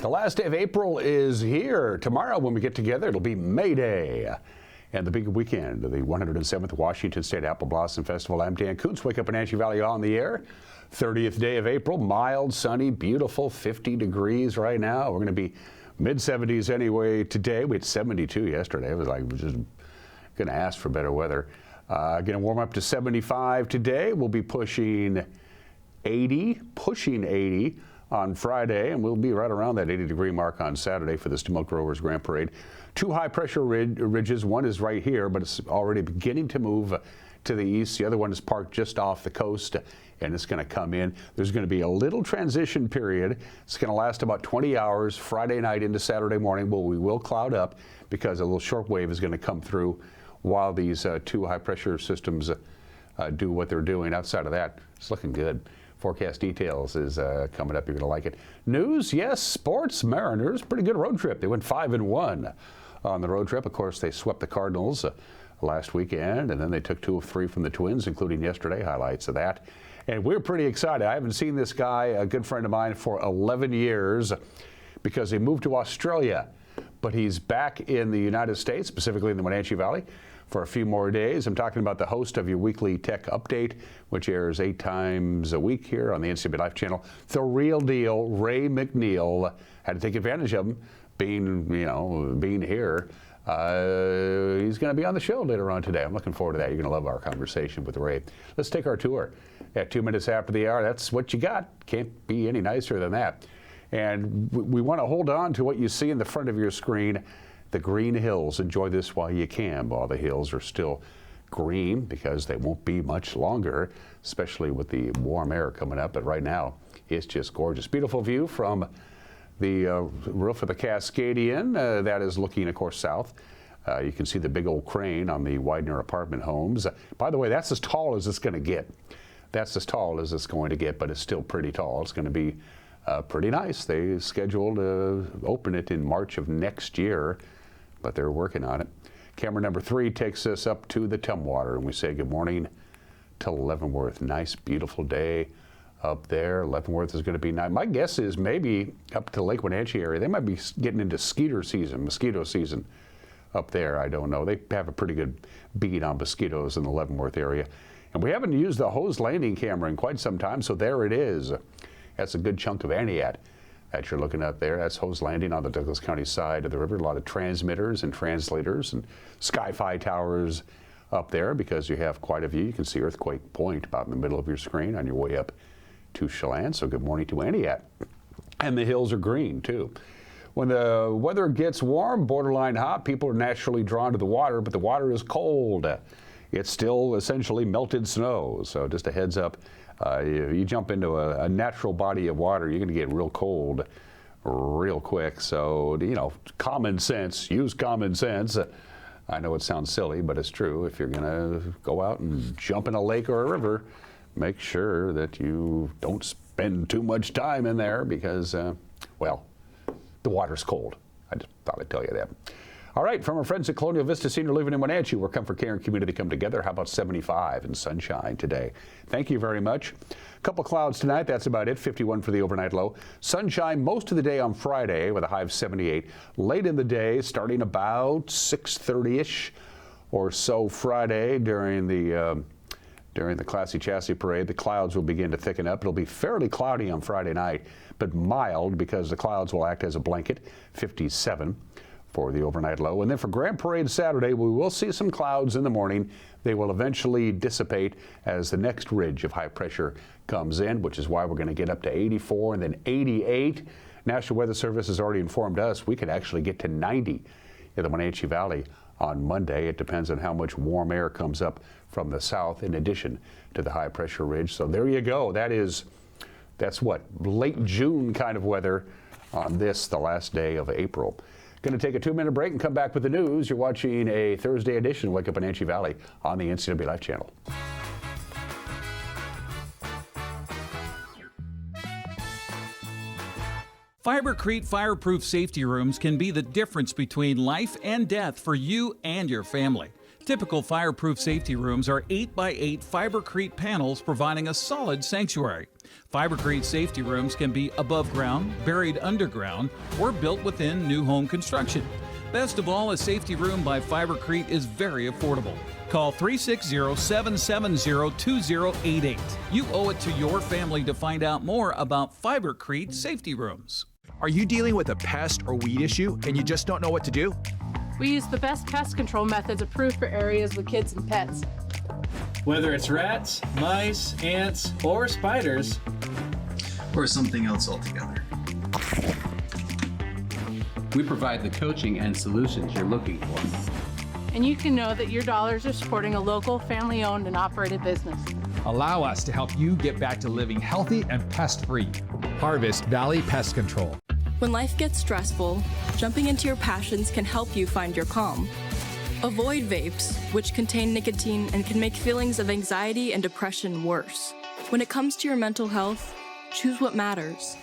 The last day of April is here. Tomorrow when we get together, it'll be May Day. And the big weekend of the 107th Washington State Apple Blossom Festival. I'm Dan Kuntz. Wake Up Wenatchee Valley on the air. 30th day of April, mild, sunny, beautiful, 50 degrees right now. We're going to be mid-70s anyway today. We had 72 yesterday. It was like we're just going to ask for better weather. Going to warm up to 75 today. We'll be pushing 80 on Friday, and we'll be right around that 80-degree mark on Saturday for the Smoke Growers Grand Parade. Two high-pressure ridges. One is right here, but it's already beginning to move to the east. The other one is parked just off the coast, and it's going to come in. There's going to be a little transition period. It's going to last about 20 hours, Friday night into Saturday morning. Well, we will cloud up because a little short wave is going to come through while these two high-pressure systems do what they're doing. Outside of that, it's looking good. Forecast details is coming up. You're going to like it. News, yes, sports. Mariners, pretty good road trip. They went 5-1 on the road trip. Of course, they swept the Cardinals last weekend, and then they took 2 of 3 from the Twins, including yesterday. Highlights of that. And we're pretty excited. I haven't seen this guy, a good friend of mine, for 11 years because he moved to Australia. But he's back in the United States, specifically in the Wenatchee Valley, for a few more days. I'm talking about the host of your weekly tech update, which airs 8 times a week here on the NCB Life channel. The real deal, Ray McNeal. Had to take advantage of him being here. He's going to be on the show later on today. I'm looking forward to that. You're going to love our conversation with Ray. Let's take our tour at 2 minutes after the hour. That's what you got. Can't be any nicer than that. And we want to hold on to what you see in the front of your screen. The green hills. Enjoy this while you can. While the hills are still green, because they won't be much longer, especially with the warm air coming up. But right now, it's just gorgeous. Beautiful view from the roof of the Cascadian. That is looking, of course, south. You can see the big old crane on the Widener apartment homes. By the way, that's as tall as it's going to get. That's as tall as it's going to get, but it's still pretty tall. It's going to be pretty nice. They scheduled to open it in March of next year, but they're working on it. Camera number 3 takes us up to the Tumwater, and we say good morning to Leavenworth. Nice, beautiful day up there. Leavenworth is going to be nice. My guess is maybe up to Lake Wenatchee area. They might be getting into mosquito season up there. I don't know. They have a pretty good beat on mosquitoes in the Leavenworth area. And we haven't used the hose landing camera in quite some time, so there it is. That's a good chunk of Aniat that you're looking at there. That's hose landing on the Douglas County side of the river. A lot of transmitters and translators and Sky-Fi towers up there because you have quite a view. You can see Earthquake Point about in the middle of your screen on your way up to Chelan. So good morning to Aniat. And the hills are green too. When the weather gets warm, borderline hot, people are naturally drawn to the water, but the water is cold. It's still essentially melted snow. So just a heads up. You jump into a natural body of water, you're going to get real cold real quick. So, common sense, use common sense. I know it sounds silly, but it's true. If you're going to go out and jump in a lake or a river, make sure that you don't spend too much time in there because, the water's cold. I just thought I'd tell you that. All right, from our friends at Colonial Vista Senior Living in Wenatchee, where comfort, care, and community come together. How about 75 and sunshine today? Thank you very much. A couple clouds tonight. That's about it. 51 for the overnight low. Sunshine most of the day on Friday with a high of 78. Late in the day, starting about 6:30-ish or so Friday during the Classy Chassis Parade, the clouds will begin to thicken up. It'll be fairly cloudy on Friday night, but mild because the clouds will act as a blanket. 57. For the overnight low. And then for Grand Parade Saturday, we will see some clouds in the morning. They will eventually dissipate as the next ridge of high pressure comes in, which is why we're going to get up to 84 and then 88. National Weather Service has already informed us we could actually get to 90 in the Wenatchee Valley on Monday. It depends on how much warm air comes up from the south in addition to the high pressure ridge. So there you go. That's what, late June kind of weather on the last day of April. Going to take a 2-minute break and come back with the news. You're watching a Thursday edition of Wake Up Wenatchee Valley on the NCW Life channel. Fibercrete fireproof safety rooms can be the difference between life and death for you and your family. Typical fireproof safety rooms are 8x8 Fibercrete panels providing a solid sanctuary. Fibercrete safety rooms can be above ground, buried underground, or built within new home construction. Best of all, a safety room by Fibercrete is very affordable. Call 360-770-2088. You owe it to your family to find out more about Fibercrete safety rooms. Are you dealing with a pest or weed issue and you just don't know what to do? We use the best pest control methods approved for areas with kids and pets. Whether it's rats, mice, ants, or spiders, or something else altogether. We provide the coaching and solutions you're looking for. And you can know that your dollars are supporting a local, family-owned and operated business. Allow us to help you get back to living healthy and pest-free. Harvest Valley Pest Control. When life gets stressful, jumping into your passions can help you find your calm. Avoid vapes, which contain nicotine and can make feelings of anxiety and depression worse. When it comes to your mental health, choose what matters.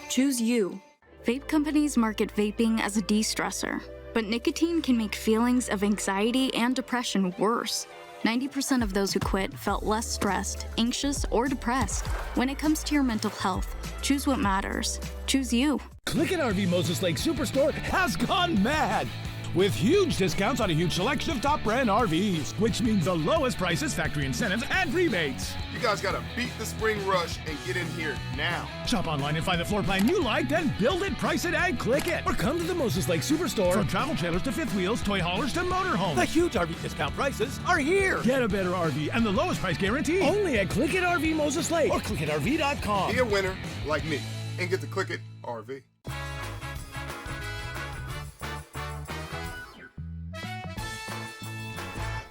Choose you. Vape companies market vaping as a de-stressor, but nicotine can make feelings of anxiety and depression worse. 90% of those who quit felt less stressed, anxious, or depressed. When it comes to your mental health, choose what matters. Choose you. Click at RV Moses Lake Superstore has gone mad with huge discounts on a huge selection of top brand RVs, which means the lowest prices, factory incentives, and rebates. You guys gotta beat the spring rush and get in here now. Shop online and find the floor plan you like, then build it, price it, and click it. Or come to the Moses Lake Superstore. From travel trailers to fifth wheels, toy haulers to motorhomes. The huge RV discount prices are here. Get a better RV and the lowest price guarantee only at Click It RV Moses Lake or clickitrv.com. Be a winner like me and get the Click It RV.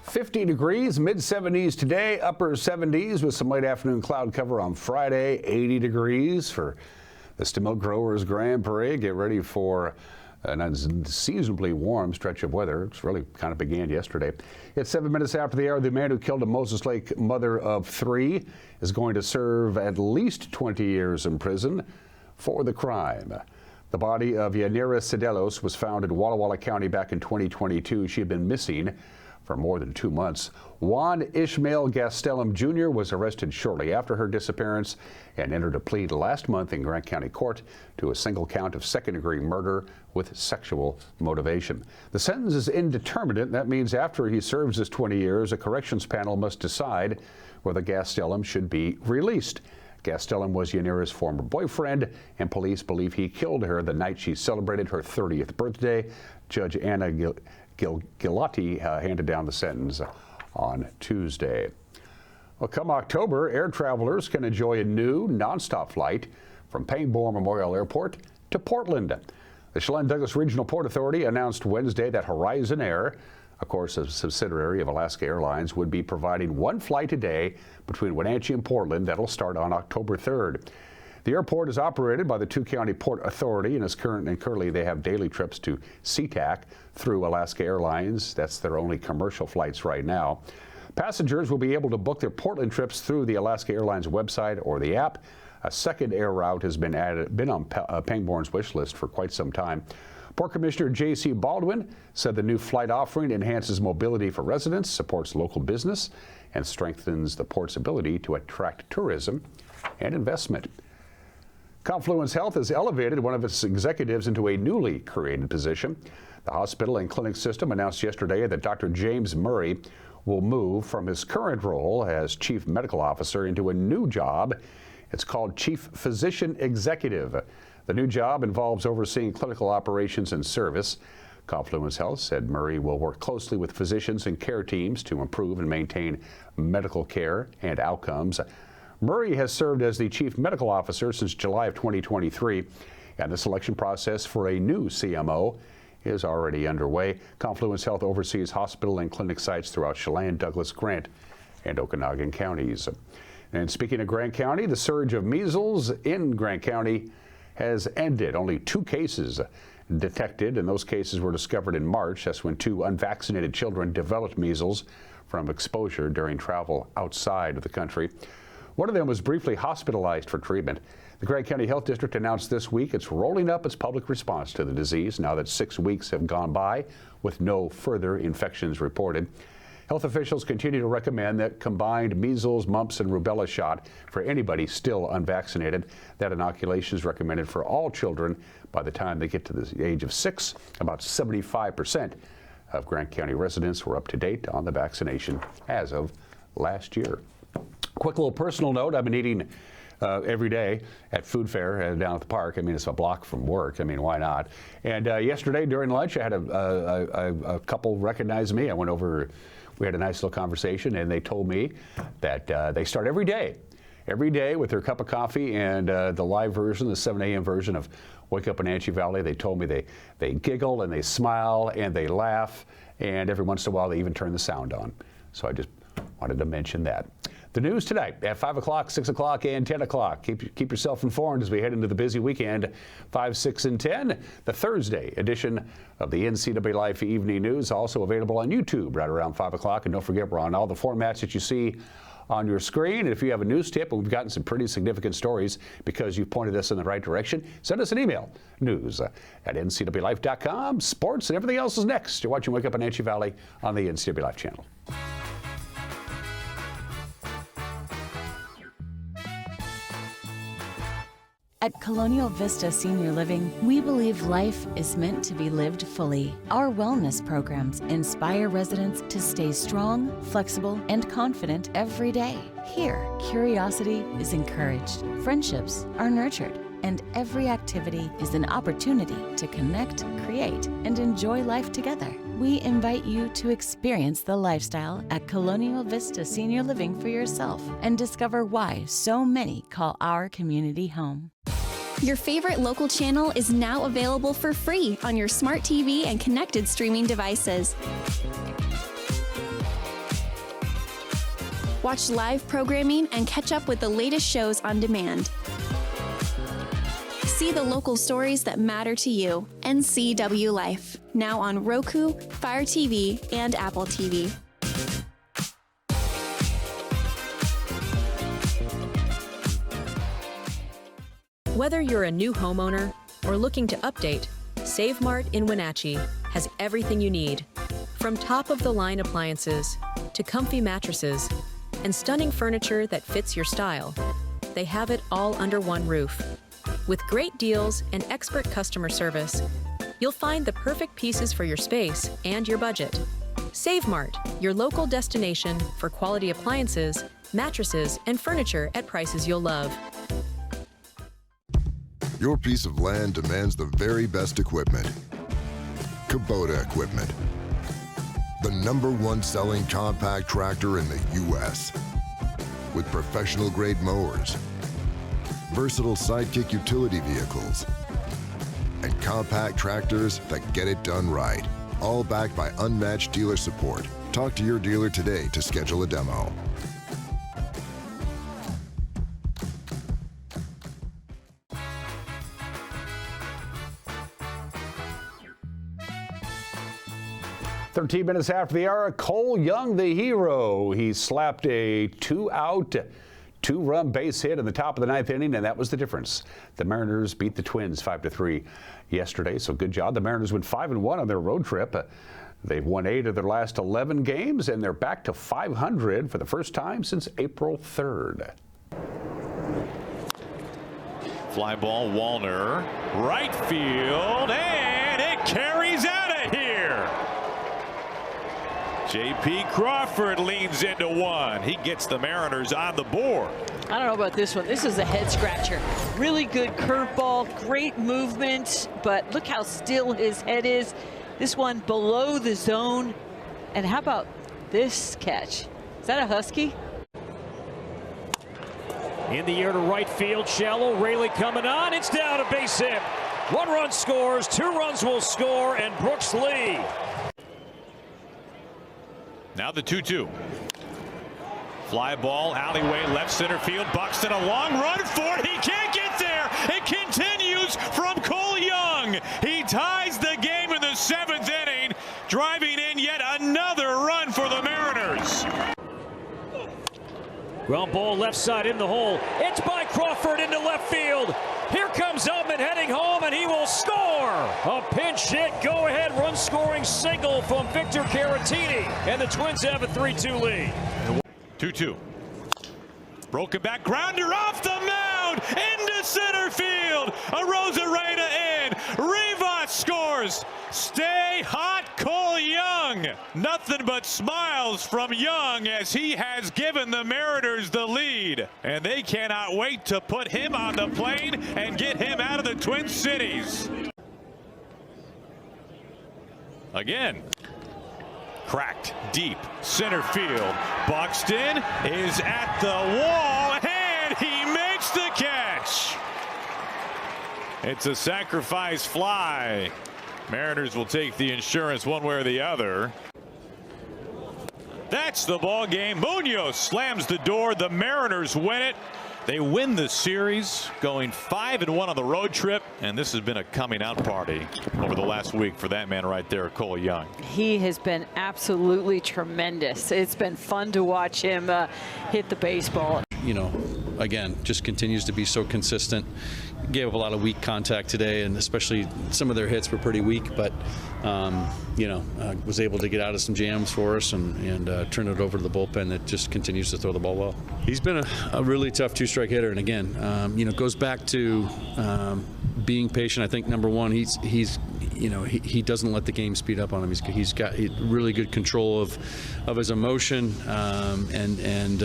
'50 degrees, mid-70s today, upper 70s with some late afternoon cloud cover on Friday. 80 degrees for the Milk Growers Grand Parade. Get ready for an unseasonably warm stretch of weather. It's really kind of began yesterday. It's 7 minutes after the hour. The man who killed a Moses Lake mother of 3 is going to serve at least 20 years in prison for the crime. The body of Yanira Sedelos was found in Walla Walla County back in 2022. She had been missing for more than 2 months. Juan Ishmael Gastelum Jr. was arrested shortly after her disappearance and entered a plea last month in Grant County Court to a single count of second-degree murder with sexual motivation. The sentence is indeterminate. That means after he serves his 20 years, a corrections panel must decide whether Gastelum should be released. Gastelum was Yanira's former boyfriend, and police believe he killed her the night she celebrated her 30th birthday. Judge Anna Gillotti handed down the sentence on Tuesday. Well, come October, air travelers can enjoy a new nonstop flight from Pangbourne Memorial Airport to Portland. The Chelan-Douglas Regional Port Authority announced Wednesday that Horizon Air, of course a subsidiary of Alaska Airlines, would be providing one flight a day between Wenatchee and Portland that'll start on October 3rd. The airport is operated by the two-county Port Authority and currently they have daily trips to SeaTac through Alaska Airlines. That's their only commercial flights right now. Passengers will be able to book their Portland trips through the Alaska Airlines website or the app. A second air route has been on Pangbourne's wish list for quite some time. Port Commissioner J.C. Baldwin said the new flight offering enhances mobility for residents, supports local business, and strengthens the port's ability to attract tourism and investment. Confluence Health has elevated one of its executives into a newly created position. The hospital and clinic system announced yesterday that Dr. James Murray will move from his current role as Chief Medical Officer into a new job. It's called Chief Physician Executive. The new job involves overseeing clinical operations and service. Confluence Health said Murray will work closely with physicians and care teams to improve and maintain medical care and outcomes. Murray has served as the Chief Medical Officer since July of 2023, and the selection process for a new CMO is already underway. Confluence Health oversees hospital and clinic sites throughout Chelan, Douglas, Grant, and Okanagan counties. And speaking of Grant County, the surge of measles in Grant County has ended. Only 2 cases detected, and those cases were discovered in March. That's when 2 unvaccinated children developed measles from exposure during travel outside of the country. One of them was briefly hospitalized for treatment. The Grant County Health District announced this week it's rolling up its public response to the disease now that 6 weeks have gone by with no further infections reported. Health officials continue to recommend that combined measles, mumps, and rubella shot for anybody still unvaccinated. That inoculation is recommended for all children by the time they get to the age of 6. About 75% of Grant County residents were up to date on the vaccination as of last year. Quick little personal note, I've been eating every day at food fair down at the park. I mean, it's a block from work. I mean, why not? And yesterday during lunch, I had a couple recognize me. I went over, we had a nice little conversation, and they told me that they start every day with their cup of coffee and the live version, the 7 a.m. version of Wake Up Wenatchee Valley. They told me they giggle and they smile and they laugh, and every once in a while they even turn the sound on. So I just wanted to mention that. The news tonight at 5 o'clock, 6 o'clock, and 10 o'clock. Keep yourself informed as we head into the busy weekend. 5, 6, and 10, the Thursday edition of the NCAA Life Evening News, also available on YouTube right around 5 o'clock. And don't forget, we're on all the formats that you see on your screen. And if you have a news tip, and we've gotten some pretty significant stories because you've pointed us in the right direction, send us an email, news@ncwaalife.com. Sports and everything else is next. You're watching Wake Up Wenatchee Valley on the NCAA Life channel. At Colonial Vista Senior Living, we believe life is meant to be lived fully. Our wellness programs inspire residents to stay strong, flexible, and confident every day. Here, curiosity is encouraged, friendships are nurtured, and every activity is an opportunity to connect, create, and enjoy life together. We invite you to experience the lifestyle at Colonial Vista Senior Living for yourself and discover why so many call our community home. Your favorite local channel is now available for free on your smart TV and connected streaming devices. Watch live programming and catch up with the latest shows on demand. See the local stories that matter to you. NCW Life, now on Roku, Fire TV, and Apple TV. Whether you're a new homeowner or looking to update, Save Mart in Wenatchee has everything you need. From top-of-the-line appliances to comfy mattresses and stunning furniture that fits your style, they have it all under one roof. With great deals and expert customer service, you'll find the perfect pieces for your space and your budget. Save Mart, your local destination for quality appliances, mattresses, and furniture at prices you'll love. Your piece of land demands the very best equipment. Kubota equipment. The #1 selling compact tractor in the U.S. With professional-grade mowers, versatile sidekick utility vehicles, and compact tractors that get it done right. All backed by unmatched dealer support. Talk to your dealer today to schedule a demo. "13 minutes after the hour, Cole Young, the hero. He slapped a 2-out, 2-run base hit in the top of the 9th inning, and that was the difference. The Mariners beat the Twins 5-3 yesterday, so good job. The Mariners went 5-1 on their road trip. They've won 8 of their last 11 games, and they're back to 500 for the first time since April 3rd. Fly ball, Wallner, right field, and it carries out of here. J.P. Crawford leans into one. He gets the Mariners on the board. I don't know about this one. This is a head scratcher. Really good curveball, great movement, but look how still his head is. This one below the zone. And how about this catch? Is that a Husky? In the air to right field, shallow. Rayleigh coming on. It's down, a base hit. 1 run scores, 2 runs will score, and Brooks Lee. Now the 2-2. Fly ball, alleyway, left center field. Buxton, a long run for it. He can't get there. It continues from Cole Young. He ties the game in the 7th inning, driving in yet another run for the Mariners. Ground ball left side in the hole. It's by Crawford into left field. Here comes Ullman heading home, and he will score. A pinch hit, go ahead, run scoring single from Victor Caratini, and the Twins have a 3-2 lead. 2-2. Broken back grounder off the mound into center field. A Rosarena in. Rivas scores. Stay hot, Cole Young. Nothing but smiles from Young as he has given the Mariners the lead. And they cannot wait to put him on the plane and get him out of the Twin Cities. Again. Cracked deep center field. Buxton is at the wall and he makes the catch. It's a sacrifice fly. Mariners will take the insurance one way or the other. That's the ball game. Munoz slams the door. The Mariners win it. They win the series, going 5-1 on the road trip, and this has been a coming out party over the last week for that man right there, Cole Young. He has been absolutely tremendous. It's been fun to watch him hit the baseball. You know, again, just continues to be so consistent. Gave up a lot of weak contact today, and especially some of their hits were pretty weak, but you know, was able to get out of some jams for us and turn it over to the bullpen that just continues to throw the ball well. He's been a really tough two-strike hitter, and again, you know, goes back to being patient. I think number one, he's you know, he doesn't let the game speed up on him. He's got really good control of his emotion, and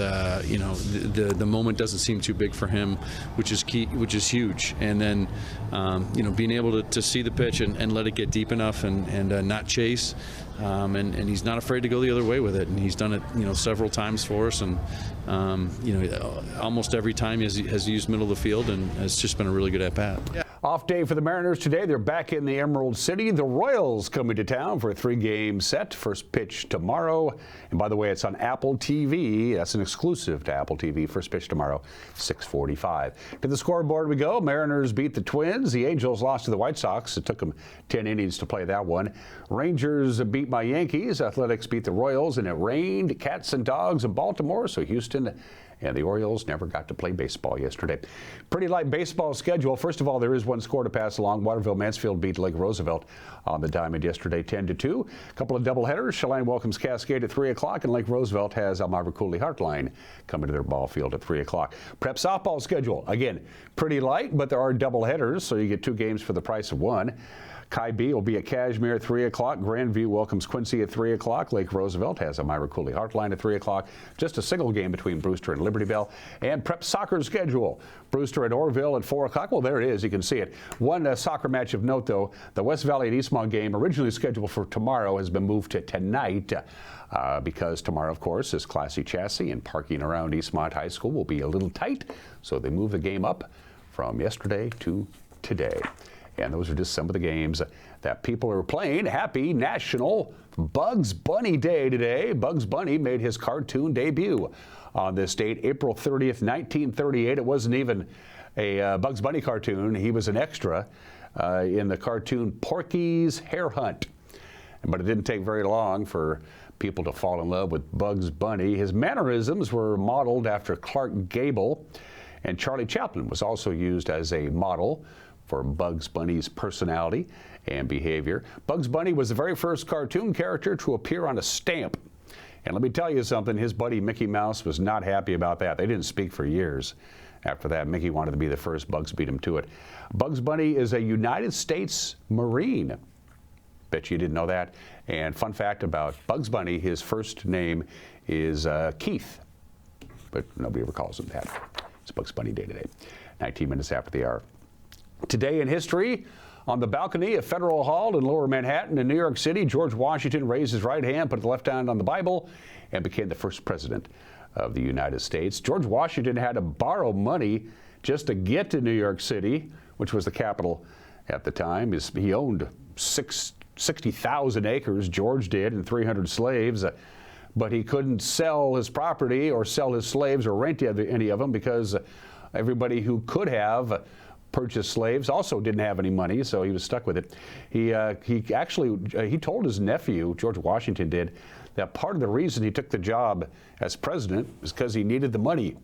you know, the moment doesn't seem too big for him, which is key, which is huge. And then you know, being able to see the pitch and let it get deep enough and not chase, and he's not afraid to go the other way with it, and he's done it, you know, several times for us, and you know, almost every time he has used middle of the field, and it's just been a really good at bat. Yeah. Off day for the Mariners today. They're back in the Emerald City. The Royals coming to town for a 3-game set. First pitch tomorrow. And by the way, it's on Apple TV. That's an exclusive to Apple TV. First pitch tomorrow, 6:45. To the scoreboard we go. Mariners beat the Twins. The Angels lost to the White Sox. It took them 10 innings to play that one. Rangers beat my Yankees. Athletics beat the Royals, and it rained cats and dogs in Baltimore. So Houston and the Orioles never got to play baseball yesterday. Pretty light baseball schedule. First of all, there is one score to pass along. Waterville-Mansfield beat Lake Roosevelt on the diamond yesterday, 10-2. A couple of doubleheaders. Chelan welcomes Cascade at 3 o'clock, and Lake Roosevelt has Elmira Cooley Heartline coming to their ball field at 3 o'clock. Prep softball schedule, again, pretty light, but there are doubleheaders, so you get 2 games for the price of 1. Kai B will be at Cashmere at 3 o'clock. Grandview welcomes Quincy at 3 o'clock. Lake Roosevelt has Elmira Cooley Heartline at 3 o'clock. Just a single game between Brewster and Liberty Bell. And prep soccer schedule. Brewster at Orville at 4 o'clock. Well, there it is. You can see it. One soccer match of note, though. The West Valley at Eastmont game, originally scheduled for tomorrow, has been moved to tonight because tomorrow, of course, is Classy Chassis, and parking around Eastmont High School will be a little tight. So they move the game up from yesterday to today. And those are just some of the games that people are playing. Happy National Bugs Bunny Day today. Bugs Bunny made his cartoon debut on this date, April 30th, 1938. It wasn't even a Bugs Bunny cartoon. He was an extra in the cartoon Porky's Hare Hunt. But it didn't take very long for people to fall in love with Bugs Bunny. His mannerisms were modeled after Clark Gable, and Charlie Chaplin was also used as a model for Bugs Bunny's personality and behavior. Bugs Bunny was the very first cartoon character to appear on a stamp. And let me tell you something, his buddy Mickey Mouse was not happy about that. They didn't speak for years. After that, Mickey wanted to be the first. Bugs beat him to it. Bugs Bunny is a United States Marine. Bet you didn't know that. And fun fact about Bugs Bunny, his first name is Keith, but nobody ever calls him that. It's Bugs Bunny Day today, 19 minutes after the hour. Today in history, on the balcony of Federal Hall in Lower Manhattan in New York City, George Washington raised his right hand, put the left hand on the Bible, and became the first president of the United States. George Washington had to borrow money just to get to New York City, which was the capital at the time. He owned 60,000 acres, George did, and 300 slaves. But he couldn't sell his property or sell his slaves or rent any of them because everybody who could have purchased slaves also didn't have any money, so he was stuck with it. He told his nephew, George Washington did, that part of the reason he took the job as president was because he needed the money.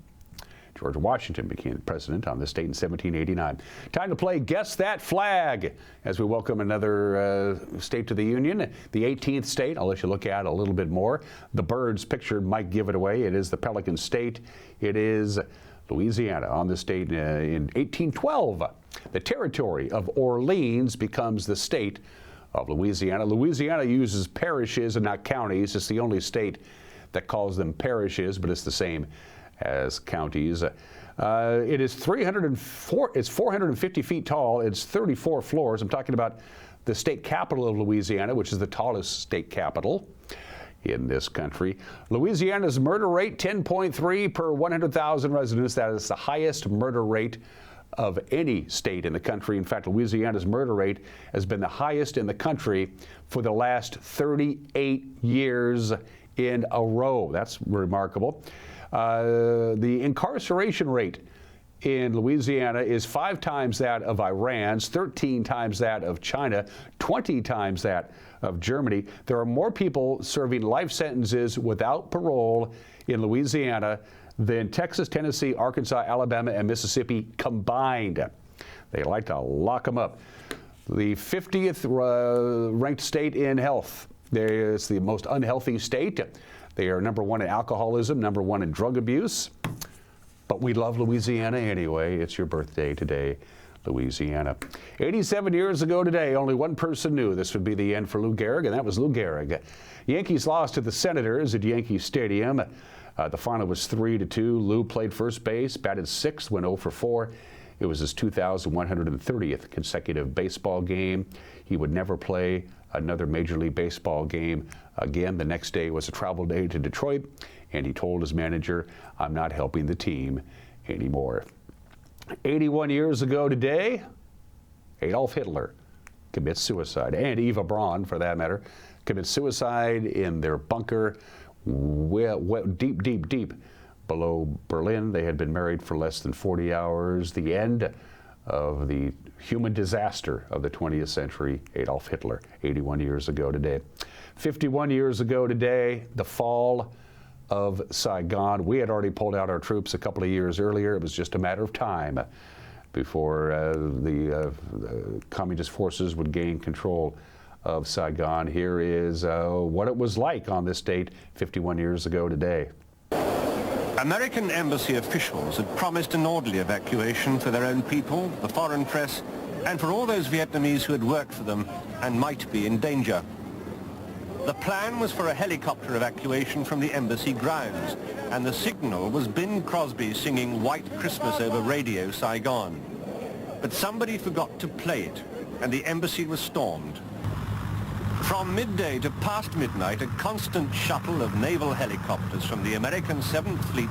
George Washington became president on this date in 1789. Time to play Guess That Flag as we welcome another state to the Union, the 18th state. I'll let you look at it a little bit more. The birds pictured might give it away. It is the Pelican State. It is Louisiana. On this date in 1812, the territory of Orleans becomes the state of Louisiana. Louisiana uses parishes and not counties. It's the only state that calls them parishes, but it's the same as counties. It is 450 feet tall. It's 34 floors. I'm talking about the state capital of Louisiana, which is the tallest state capital in this country. Louisiana's murder rate, 10.3 per 100,000 residents. That is the highest murder rate of any state in the country. In fact, Louisiana's murder rate has been the highest in the country for the last 38 years in a row. That's remarkable. The incarceration rate in Louisiana is 5 times that of Iran's, 13 times that of China, 20 times that of Germany. There are more people serving life sentences without parole in Louisiana than Texas, Tennessee, Arkansas, Alabama, and Mississippi combined. They like to lock them up. The 50th ranked state in health. It's the most unhealthy state. They are number 1 in alcoholism, number 1 in drug abuse. But we love Louisiana anyway. It's your birthday today, Louisiana. 87 years ago today, only one person knew this would be the end for Lou Gehrig, and that was Lou Gehrig. Yankees lost to the Senators at Yankee Stadium. The final was 3-2. Lou played first base, batted 6th, went 0 for 4. It was his 2,130th consecutive baseball game. He would never play another Major League Baseball game again. The next day was a travel day to Detroit, and he told his manager, "I'm not helping the team anymore." 81 years ago today, Adolf Hitler commits suicide, and Eva Braun, for that matter, commits suicide in their bunker deep, deep, deep below Berlin. They had been married for less than 40 hours. The end of the human disaster of the 20th century, Adolf Hitler, 81 years ago today. 51 years ago today, the fall of Saigon. We had already pulled out our troops a couple of years earlier. It was just a matter of time before the communist forces would gain control of Saigon. Here is what it was like on this date 51 years ago today. American embassy officials had promised an orderly evacuation for their own people, the foreign press, and for all those Vietnamese who had worked for them and might be in danger. The plan was for a helicopter evacuation from the embassy grounds, and the signal was Bing Crosby singing White Christmas over Radio Saigon. But somebody forgot to play it, and the embassy was stormed. From midday to past midnight, a constant shuttle of naval helicopters from the American 7th Fleet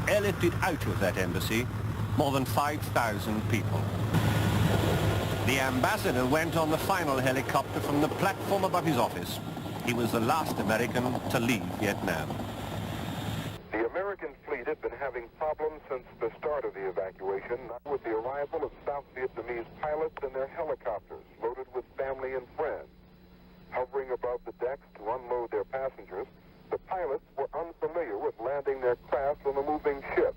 airlifted out of that embassy more than 5,000 people. The ambassador went on the final helicopter from the platform above his office. He was the last American to leave Vietnam. The American fleet had been having problems since the start of the evacuation, with the arrival of South Vietnamese pilots and their helicopters loaded with family and friends. Hovering above the decks to unload their passengers, the pilots were unfamiliar with landing their craft on a moving ship.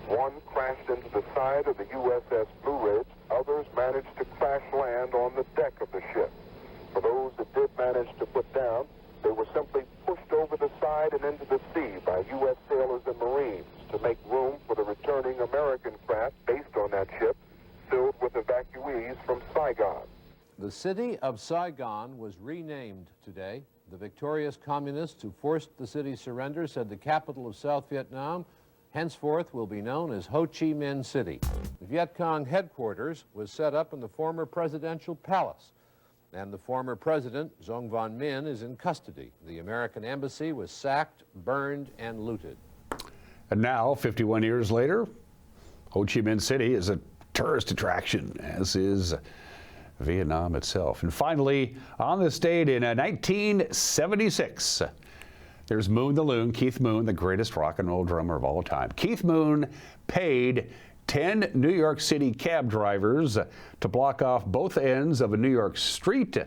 One crashed into the side of the USS Blue Ridge. Others managed to crash land on the deck of the ship. For those that did manage to put down, they were simply pushed over the side and into the sea by U.S. sailors and Marines to make room for the returning American craft based on that ship, filled with evacuees from Saigon. The city of Saigon was renamed today. The victorious communists who forced the city's surrender said the capital of South Vietnam henceforth will be known as Ho Chi Minh City. The Viet Cong headquarters was set up in the former presidential palace, and the former president, Dong Van Minh, is in custody. The American embassy was sacked, burned, and looted. And now, 51 years later, Ho Chi Minh City is a tourist attraction, as is Vietnam itself. And finally, on this date in 1976, there's Moon the Loon, Keith Moon, the greatest rock and roll drummer of all time. Keith Moon paid 10 New York City cab drivers to block off both ends of a New York street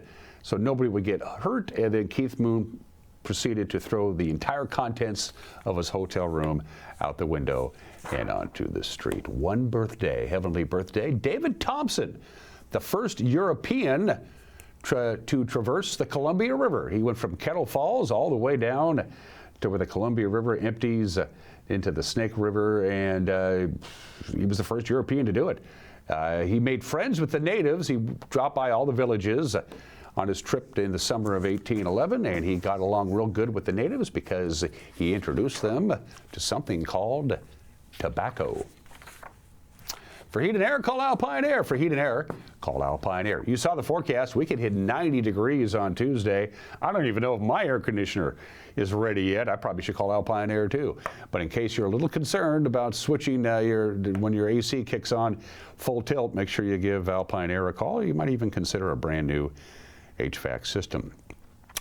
so nobody would get hurt, and then Keith Moon proceeded to throw the entire contents of his hotel room out the window and onto the street. One birthday, heavenly birthday, David Thompson, the first European to traverse the Columbia River. He went from Kettle Falls all the way down to where the Columbia River empties into the Snake River, and he was the first European to do it. He made friends with the natives. He dropped by all the villages on his trip in the summer of 1811, and he got along real good with the natives because he introduced them to something called tobacco. For heat and air, call Alpine Air. For heat and air, call Alpine Air. You saw the forecast. We could hit 90 degrees on Tuesday. I don't even know if my air conditioner is ready yet. I probably should call Alpine Air too. But in case you're a little concerned about switching when your AC kicks on full tilt, make sure you give Alpine Air a call. You might even consider a brand new HVAC system.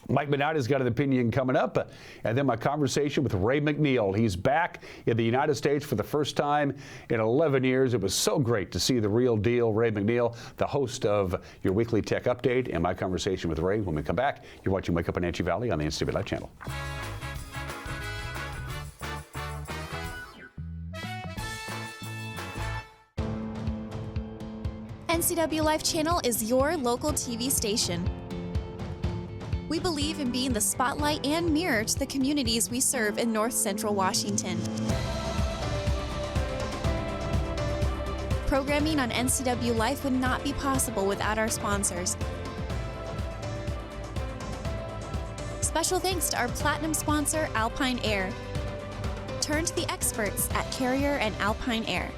Mike Minotti's got an opinion coming up, and then my conversation with Ray McNeal. He's back in the United States for the first time in 11 years. It was so great to see the real deal, Ray McNeal, the host of your weekly tech update, and my conversation with Ray. When we come back, you're watching Wake Up Wenatchee Valley on the NCW Live channel. NCW Life Channel is your local TV station. We believe in being the spotlight and mirror to the communities we serve in North Central Washington. Programming on NCW Life would not be possible without our sponsors. Special thanks to our platinum sponsor, Alpine Air. Turn to the experts at Carrier and Alpine Air.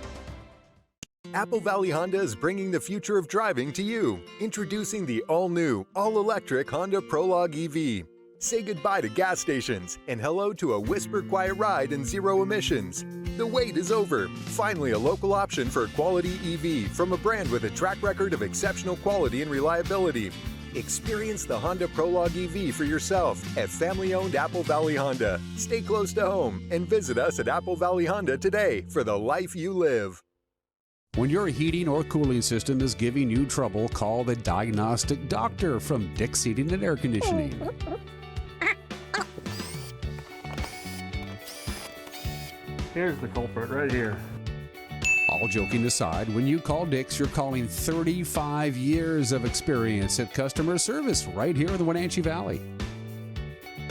Apple Valley Honda is bringing the future of driving to you. Introducing the all-new, all-electric Honda Prologue EV. Say goodbye to gas stations and hello to a whisper-quiet ride and zero emissions. The wait is over. Finally, a local option for a quality EV from a brand with a track record of exceptional quality and reliability. Experience the Honda Prologue EV for yourself at family-owned Apple Valley Honda. Stay close to home and visit us at Apple Valley Honda today for the life you live. When your heating or cooling system is giving you trouble, call the diagnostic doctor from Dick's Heating and Air Conditioning. Here's the culprit right here. All joking aside, when you call Dick's, you're calling 35 years of experience at customer service right here in the Wenatchee Valley.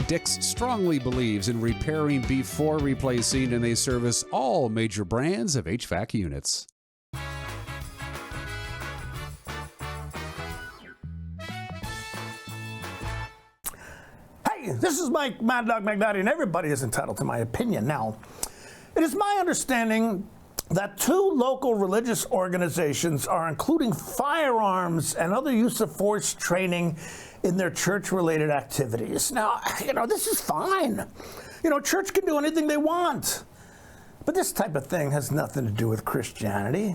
Dick's strongly believes in repairing before replacing, and they service all major brands of HVAC units. This is Mike Mad Dog McNally, and everybody is entitled to my opinion. Now, it is my understanding that 2 local religious organizations are including firearms and other use of force training in their church-related activities. Now, this is fine. Church can do anything they want. But this type of thing has nothing to do with Christianity,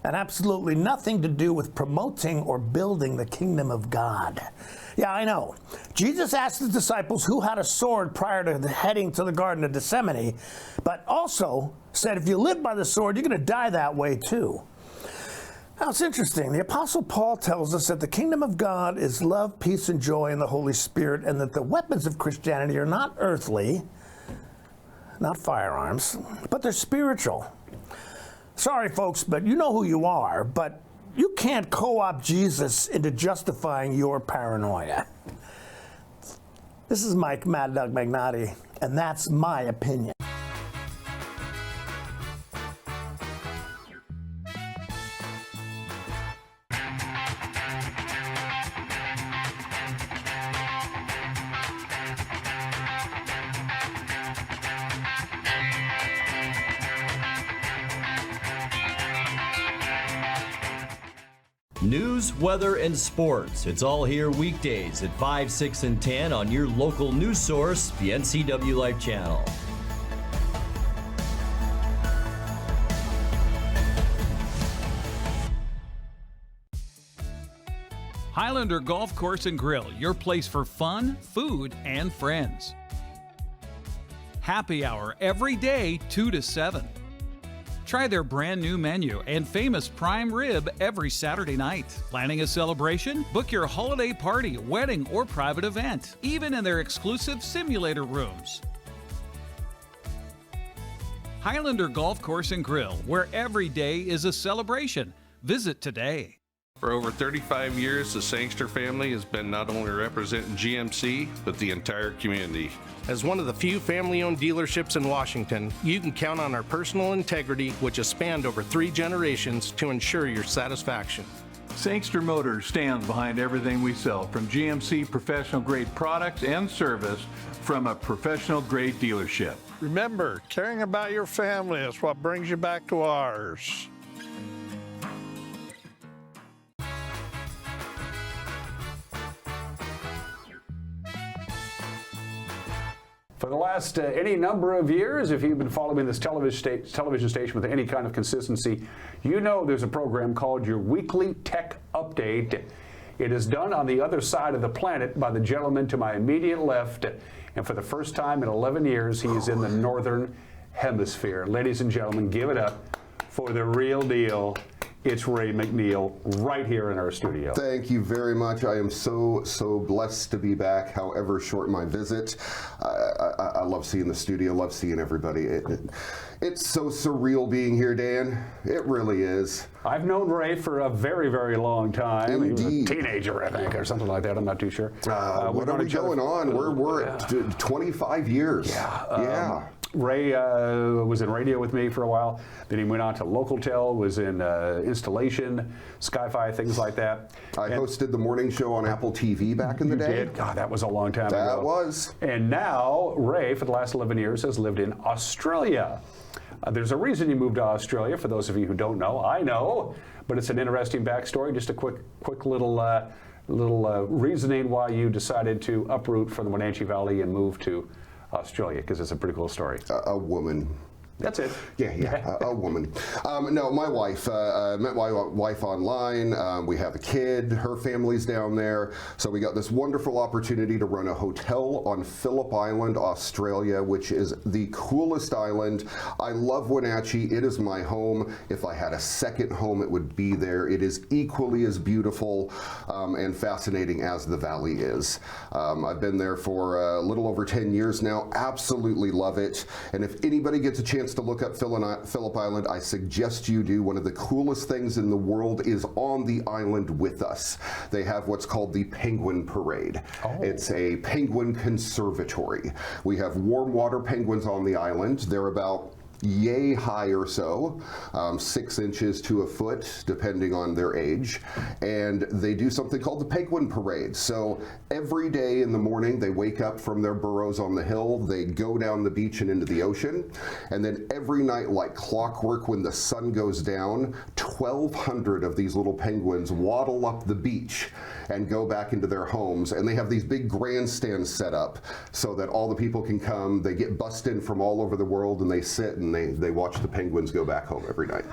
and absolutely nothing to do with promoting or building the kingdom of God. Yeah, I know. Jesus asked the disciples who had a sword prior to heading to the Garden of Gethsemane, but also said if you live by the sword, you're going to die that way too. Now, it's interesting. The Apostle Paul tells us that the kingdom of God is love, peace, and joy in the Holy Spirit, and that the weapons of Christianity are not earthly, not firearms, but they're spiritual. Sorry, folks, but you know who you are, but you can't co-opt Jesus into justifying your paranoia. This is Mike Mad Dog McNally, and that's my opinion. News, weather, and sports. It's all here weekdays at 5, 6, and 10 on your local news source, the NCW Life Channel. Highlander Golf Course and Grill, your place for fun, food, and friends. Happy hour every day, 2 to 7. Try their brand new menu and famous prime rib every Saturday night. Planning a celebration? Book your holiday party, wedding, or private event, even in their exclusive simulator rooms. Highlander Golf Course and Grill, where every day is a celebration. Visit today. For over 35 years, the Sangster family has been not only representing GMC, but the entire community. As one of the few family-owned dealerships in Washington, you can count on our personal integrity, which has spanned over 3 generations, to ensure your satisfaction. Sangster Motors stands behind everything we sell, from GMC professional-grade products and service from a professional-grade dealership. Remember, caring about your family is what brings you back to ours. For the last any number of years, if you've been following this television station with any kind of consistency, you know there's a program called your Weekly Tech Update. It is done on the other side of the planet by the gentleman to my immediate left, and for the first time in 11 years, he is in the Northern Hemisphere. Ladies and gentlemen, give it up for the real deal. It's Ray McNeal right here in our studio. Thank you very much. I am so blessed to be back, however short my visit. I love seeing the studio, love seeing everybody. It's so surreal being here, Dan. It really is. I've known Ray for a very, very long time. Indeed. He was a teenager, I think, or something like that. I'm not too sure. What are we going on? We're at 25 years. Yeah. Ray was in radio with me for a while. Then he went on to Localtel, was in installation, Sky-Fi, things like that. I hosted the morning show on Apple TV back in the day. You did? God, that was a long time ago. That was. And now, Ray, for the last 11 years, has lived in Australia. There's a reason you moved to Australia, for those of you who don't know. I know, but it's an interesting backstory. Just a quick little reasoning why you decided to uproot from the Wenatchee Valley and move to Australia, because it's a pretty cool story. A woman. That's it. Yeah, a woman. No, my wife. Met my wife online. We have a kid. Her family's down there. So we got this wonderful opportunity to run a hotel on Phillip Island, Australia, which is the coolest island. I love Wenatchee. It is my home. If I had a second home, it would be there. It is equally as beautiful and fascinating as the valley is. I've been there for a little over 10 years now. Absolutely love it. And if anybody gets a chance to look up Phillip Island, I suggest you do. One of the coolest things in the world is on the island with us. They have what's called the Penguin Parade. It's a penguin conservatory. We have warm water penguins on the island. They're about yay high or so, 6 inches to a foot, depending on their age. And they do something called the Penguin Parade. So every day in the morning, they wake up from their burrows on the hill, they go down the beach and into the ocean. And then every night, like clockwork, when the sun goes down, 1,200 of these little penguins waddle up the beach and go back into their homes. And they have these big grandstands set up so that all the people can come. They get bussed in from all over the world, and they sit and they watch the penguins go back home every night.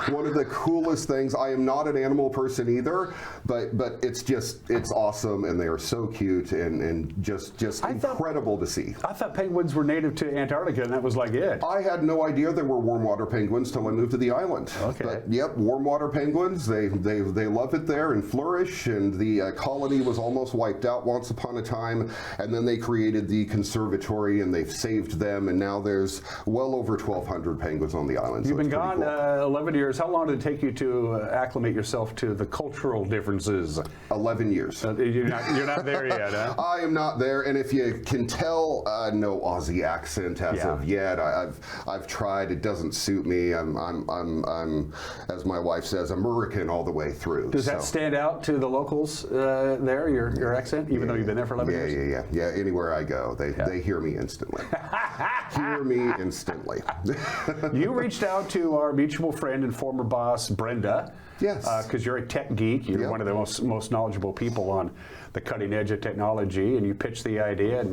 One of the coolest things. I am not an animal person either, but it's awesome, and they are so cute and just incredible to see. I thought penguins were native to Antarctica, and that was like it. I had no idea there were warm water penguins till I moved to the island. Okay. But yep, warm water penguins. They love it there and flourish. And the colony was almost wiped out once upon a time, and then they created the conservatory, and they've saved them, and now there's well over 1,200 penguins on the island. You've been gone 11 years. How long did it take you to acclimate yourself to the cultural differences? 11 years. You're not there yet, huh? I am not there, and if you can tell, no Aussie accent as of yet. I've tried. It doesn't suit me. I'm as my wife says, American all the way through. Does that stand out to the locals there? Your accent, even though you've been there for 11 years. Yeah. Anywhere I go, they hear me instantly. Hear me instantly. You reached out to our mutual friend and former boss, Brenda. Yes. Because you're a tech geek. You're one of the most knowledgeable people on the cutting edge of technology, and you pitched the idea,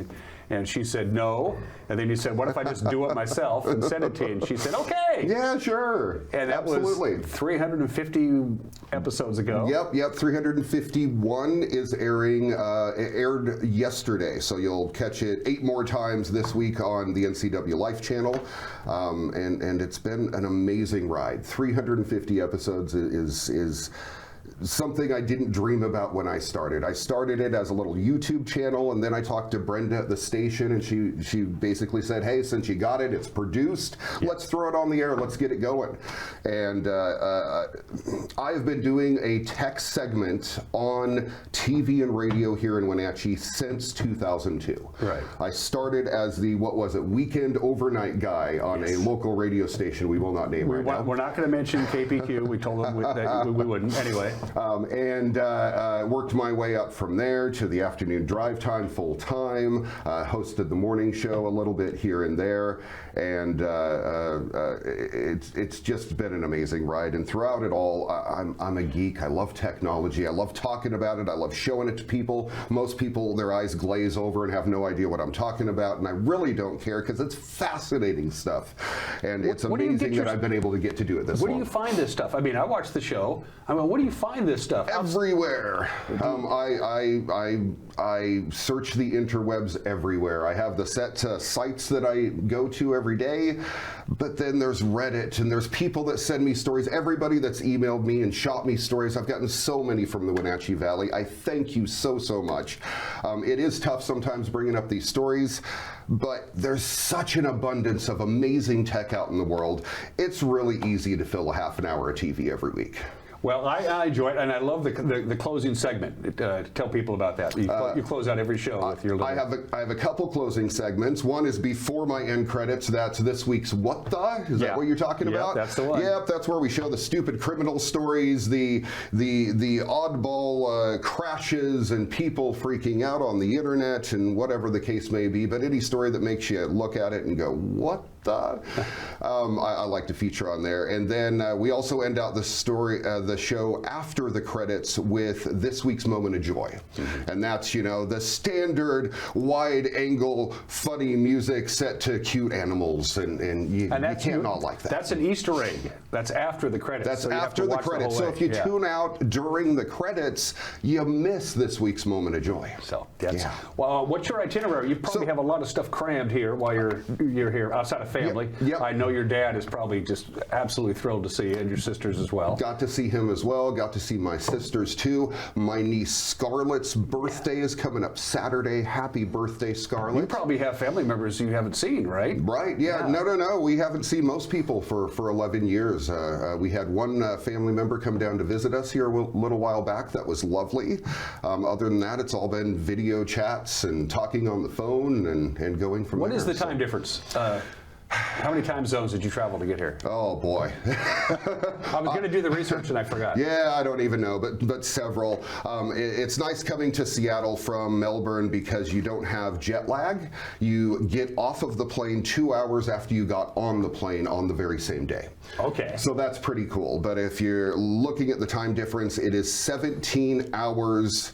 and she said no, and then you said, what if I just do it myself and send it to you? And she said, okay. Yeah, sure. And that Absolutely. was 350 episodes ago. Yep. 351 is aired yesterday, so you'll catch it 8 more times this week on the NCW Life channel, and it's been an amazing ride. 350 episodes is something I didn't dream about when I started. I started it as a little YouTube channel, and then I talked to Brenda at the station, and she basically said, hey, since you got it, it's produced, let's throw it on the air, let's get it going. And I've been doing a tech segment on TV and radio here in Wenatchee since 2002. Right. I started as the, weekend overnight guy on a local radio station we will not name right now. We're not going to mention KPQ. We told them that we wouldn't anyway. And worked my way up from there to the afternoon drive time full time, hosted the morning show a little bit here and there, and it's just been an amazing ride. And throughout it all, I'm a geek. I love technology. I love talking about it. I love showing it to people. Most people, their eyes glaze over and have no idea what I'm talking about, and I really don't care because it's fascinating stuff. And it's amazing that I've been able to get to do it this long. Where do you find this stuff? I mean, I watch the show. I mean, where do you find this stuff? Everywhere. I search the interwebs everywhere. I have the set sites that I go to every day, but then there's Reddit, and there's people that send me stories. Everybody that's emailed me and shot me stories. I've gotten so many from the Wenatchee Valley. I thank you so much. It is tough sometimes bringing up these stories, but there's such an abundance of amazing tech out in the world. It's really easy to fill a half an hour of TV every week. Well, I enjoy it, and I love the closing segment. Tell people about that. You close out every show with your little... I have a couple closing segments. One is before my end credits. That's this week's What The? Is that what you're talking about? That's the one. Yep, that's where we show the stupid criminal stories, the oddball crashes and people freaking out on the internet and whatever the case may be. But any story that makes you look at it and go, what the? I like to feature on there. And then we also end out the show after the credits with this week's Moment of Joy. And that's, the standard wide angle funny music set to cute animals, and you can't not like that. That's an Easter egg. That's after the credits. That's so after the credits. So if you tune out during the credits, you miss this week's Moment of Joy. So well, what's your itinerary? You probably have a lot of stuff crammed here while you're here outside of family. Yep. I know your dad is probably just absolutely thrilled to see you, and your sisters as well. Got to see him as well. Got to see my sisters too. My niece Scarlett's birthday is coming up Saturday. Happy birthday, Scarlett. You probably have family members you haven't seen, right? Right, yeah. No. We haven't seen most people for 11 years. We had one family member come down to visit us here a little while back. That was lovely. Other than that, it's all been video chats and talking on the phone and going from there. What is the time difference? How many time zones did you travel to get here? Oh boy. I was going to do the research and I forgot. Yeah, I don't even know, but several. It's nice coming to Seattle from Melbourne because you don't have jet lag. You get off of the plane 2 hours after you got on the plane on the very same day. Okay. So that's pretty cool. But if you're looking at the time difference, it is 17 hours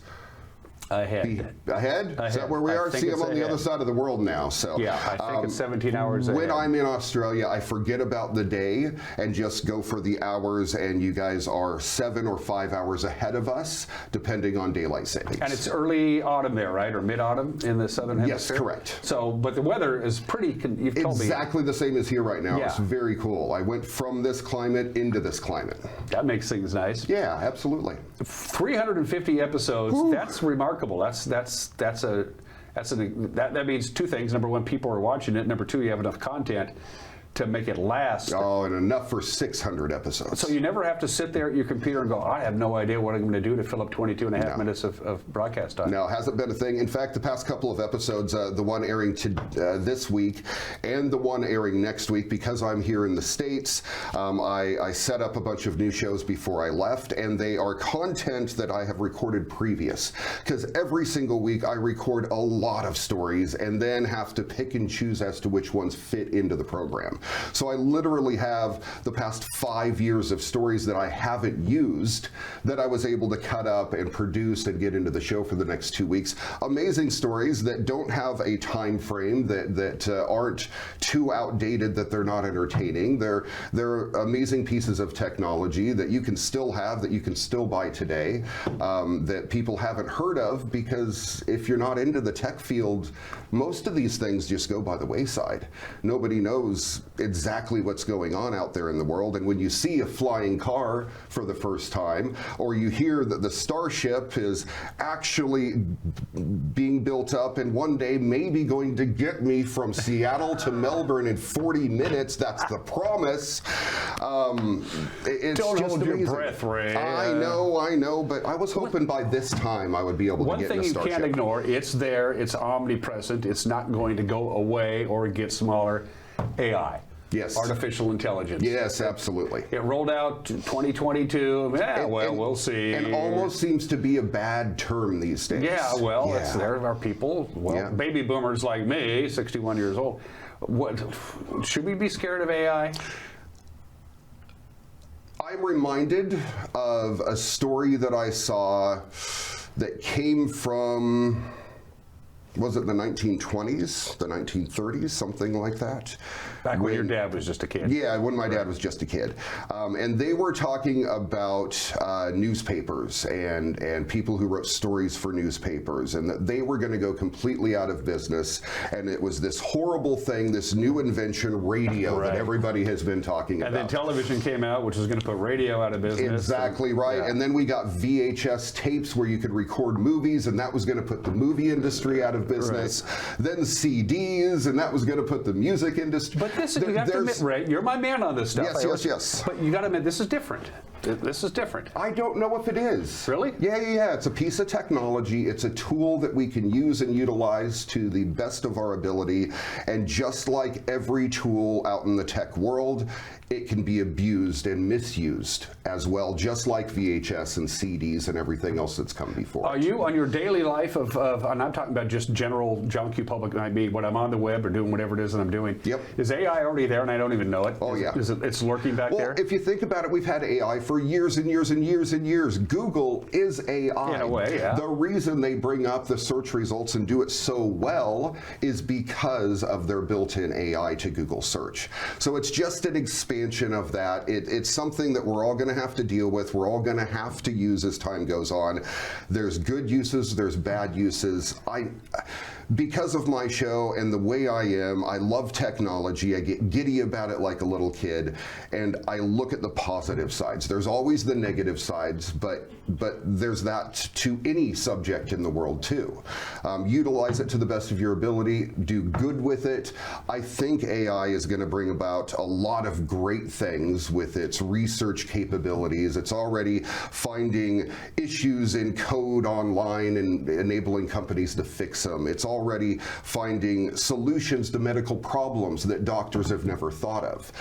ahead. Is that where we are? See, I'm on the other side of the world now. So yeah, I think it's 17 hours ahead. When I'm in Australia, I forget about the day and just go for the hours, and you guys are 7 or 5 hours ahead of us, depending on daylight savings. And it's early autumn there, right? Or mid-autumn in the southern hemisphere? Yes, correct. So, but the weather is pretty, you've told me. Exactly the same as here right now. Yeah. It's very cool. I went from this climate into this climate. That makes things nice. Yeah, absolutely. 350 episodes, that's remarkable. That means two things. Number one, people are watching it. Number two, you have enough content to make it last. Oh, and enough for 600 episodes. So you never have to sit there at your computer and go, I have no idea what I'm going to do to fill up 22 and a half minutes of broadcast time. No, hasn't been a thing. In fact, the past couple of episodes, the one airing this week and the one airing next week, because I'm here in the States, I set up a bunch of new shows before I left, and they are content that I have recorded previous. Because every single week I record a lot of stories and then have to pick and choose as to which ones fit into the program. So I literally have the past 5 years of stories that I haven't used that I was able to cut up and produce and get into the show for the next 2 weeks. Amazing stories that don't have a time frame, that aren't too outdated, that they're not entertaining. They're amazing pieces of technology that you can still have, that you can still buy today, that people haven't heard of, because if you're not into the tech field, most of these things just go by the wayside. Nobody knows exactly what's going on out there in the world, and when you see a flying car for the first time, or you hear that the Starship is actually being built up and one day maybe going to get me from Seattle to Melbourne in 40 minutes, that's the promise. It's Don't just hold amazing. your breath, Ray. I know, but I was hoping by this time I would be able to get in a Starship. One thing you can't ignore, it's there, it's omnipresent, it's not going to go away or get smaller. AI. Yes. Artificial intelligence. Yes, absolutely. It rolled out 2022. Yeah, we'll see. And almost seems to be a bad term these days. Yeah, well, there are people, baby boomers like me, 61 years old. What should we be scared of AI? I'm reminded of a story that I saw that came from, was it the 1920s, the 1930s, something like that? Back when your dad was just a kid. Yeah, when my dad was just a kid. And they were talking about newspapers and people who wrote stories for newspapers, and that they were going to go completely out of business. And it was this horrible thing, this new invention, radio, that everybody has been talking about. And then television came out, which was going to put radio out of business. Exactly right. And then we got VHS tapes where you could record movies, and that was going to put the movie industry out of business. Then CDs, and that was going to put the music industry. But this, you have to admit, Ray, you're my man on this stuff. Yes. But you got to admit, this is different. This is different. I don't know if it is. Really? Yeah. It's a piece of technology. It's a tool that we can use and utilize to the best of our ability. And just like every tool out in the tech world, it can be abused and misused as well, just like VHS and CDs and everything else that's come before. Are you, on your daily life of and I'm talking about just general junk you public, I mean, when I'm on the web or doing whatever it is that I'm doing, is AI already there and I don't even know it? Oh, yeah. It's lurking back there? Well, if you think about it, we've had AI for years and years and years and years. Google is AI. In a way, yeah. The reason they bring up the search results and do it so well is because of their built-in AI to Google search. So it's just an expansion of that. It's something that we're all going to have to deal with. We're all going to have to use as time goes on. There's good uses, there's bad uses. Because of my show and the way I am, I love technology. I get giddy about it like a little kid, and I look at the positive sides. There's always the negative sides, but there's that to any subject in the world too. Utilize it to the best of your ability. Do good with it. I think AI is going to bring about a lot of great things with its research capabilities. It's already finding issues in code online and enabling companies to fix them. It's already finding solutions to medical problems that doctors have never thought of.